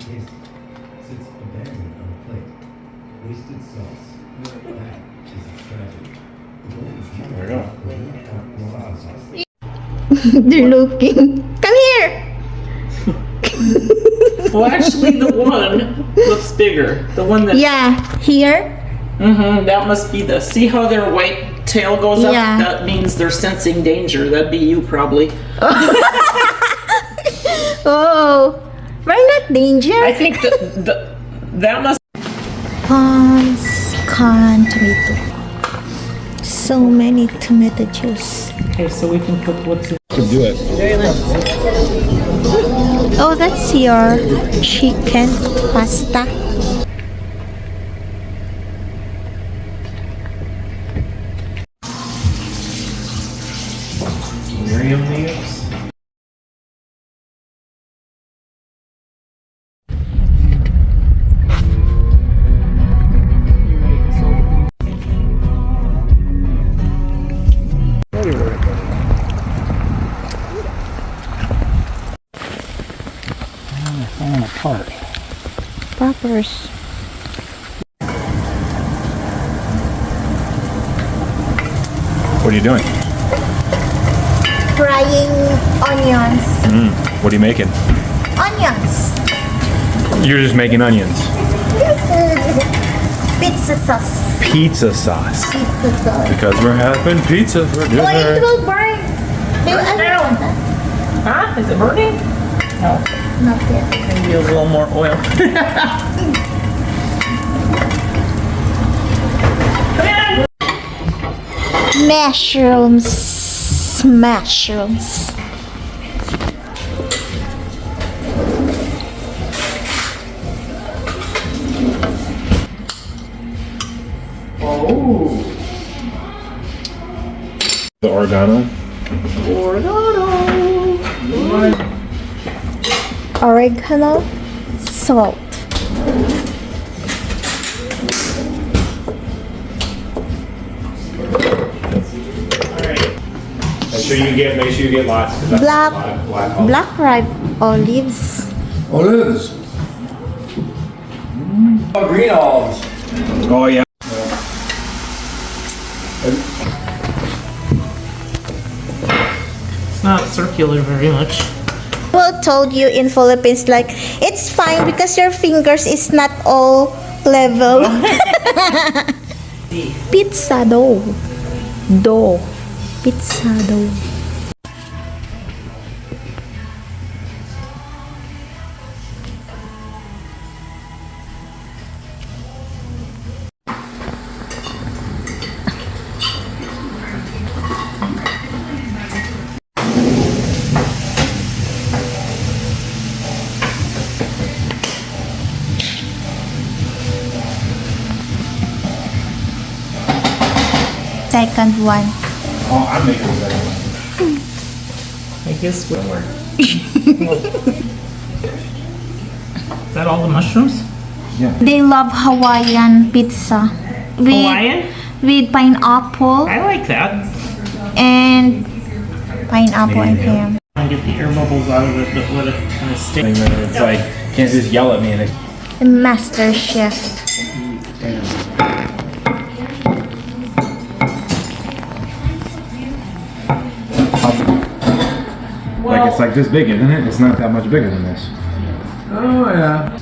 taste sits abandoned on a plate. Wasted sauce. That is tragic. There you go. They're looking. Come here! Well, actually, the one looks bigger. The one that. Yeah, here. That must be the. See how their white tail goes up? Yeah. That means they're sensing danger. That'd be you, probably. Oh, we're not danger. I think that must. Palms, corn, tomato. So many tomato juice. Okay, so we can put what's in. Could do it. Oh, that's your chicken pasta. Miriam leaves. Falling apart. Poppers. What are you doing? Frying onions. What are you making? Onions. You're just making onions. Pizza sauce. Pizza sauce. Pizza sauce. Because we're having pizza for Oh, it dinner. will burn. Do you want that? Huh? Is it burning? No. Not yet. Maybe a little more oil. Mushrooms. Mushrooms. Oh. The oregano. Oregano. Salt. Make sure you get lots. 'Cause that's Black, a lot of black olives. black ripe olives. Olives. Oh, green olives. Oh yeah. It's not circular very much. People told you in Philippines like it's fine because your fingers is not all level. Pizza dough. Dough. Pizza dough. Second one. Oh, I'm making the second one. I guess we'll work. Is that all the mushrooms? They love Hawaiian pizza. Hawaiian? With pineapple I like that. and pineapple and ham. And get the air bubbles out of it, but let it kind of stick. And then it's like, can't just yell at me and it. The master chef. Like it's like this big, isn't it? It's not that much bigger than this. Oh, yeah.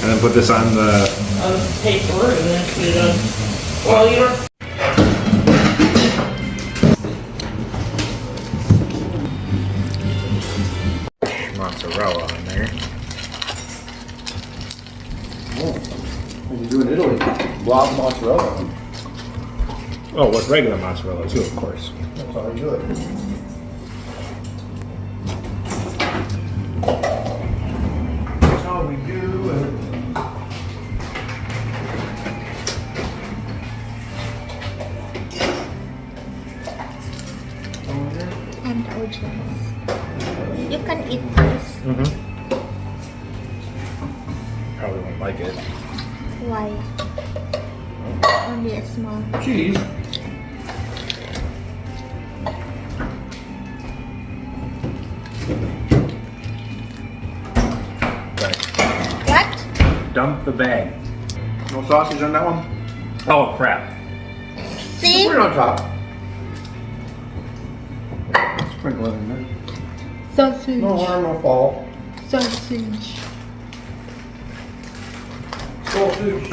And then put this on the. On paper and then put it on. Well, you don't. Mozzarella on there. What do you do in Italy? Blob mozzarella. Oh, with regular mozzarella too, of course. That's how you do it. That's how we do it. And onions. You can eat this. Probably won't like it. Why? Only a small. Cheese. dump the bag. No sausage on that one? Oh crap. See? Put it on top. Sprinkle it in there. Sausage. No harm, no foul. Sausage. Sausage.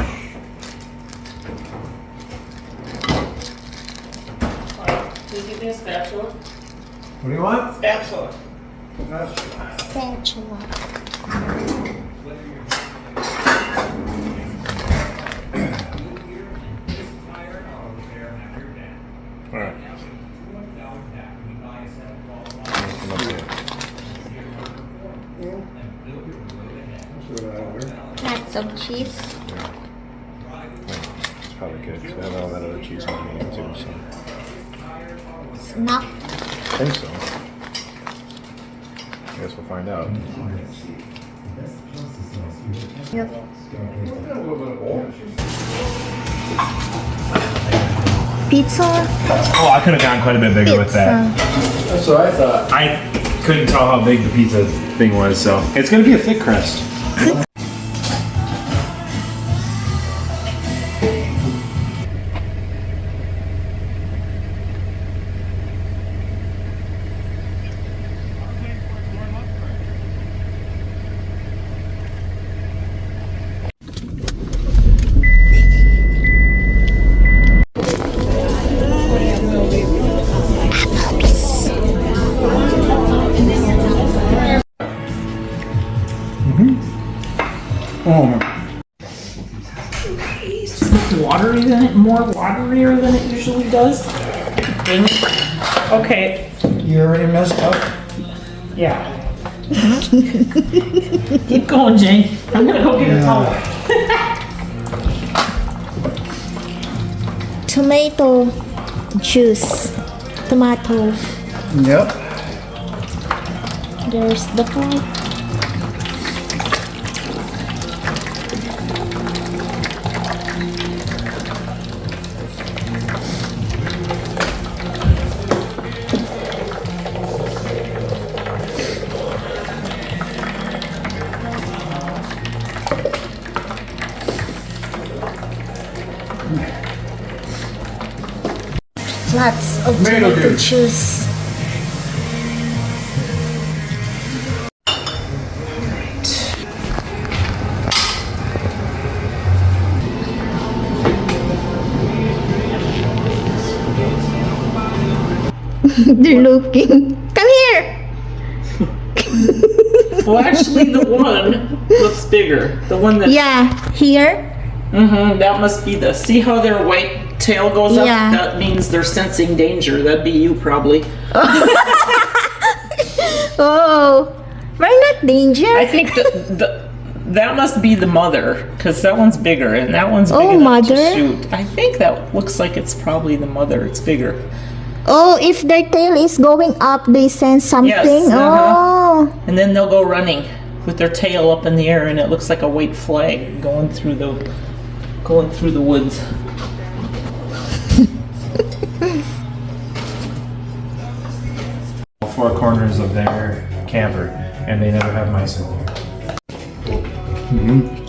Can you give me a spatula? What do you want? Spatula. Spatula. All right. Lots of cheese. It's probably good because I have all that other cheese on me too. So Snap. I think so. I guess we'll find out. The best pasta sauce you will Yep. ever A little bit of oil. Pizza. Oh, I could have gone quite a bit bigger with that. Pizza. That's what I thought. I couldn't tell how big the pizza thing was, so it's gonna be a thick crust. Oh, It's just like watery than it, more waterier than it usually does. Okay, you already messed up. yeah. Keep going, Jane. I'm gonna go get a towel. Tomato juice. Tomato. Yep. There's the pie. Lots of Tomato tomato juice. juice. They're looking. Come here. Well, actually, the one looks bigger. The one that, Yeah, here. that must be the, see how their white tail goes up? Yeah. That means they're sensing danger. That'd be you probably. Oh, we're not danger. I think that must be the mother, because that one's bigger and that one's big Oh, enough to mother? shoot. I think that looks like it's probably the mother. It's bigger. Oh, if their tail is going up, they sense something. Yes, Oh, And then they'll go running with their tail up in the air, and it looks like a white flag going through the woods. All four corners of their camper, and they never have mice in there.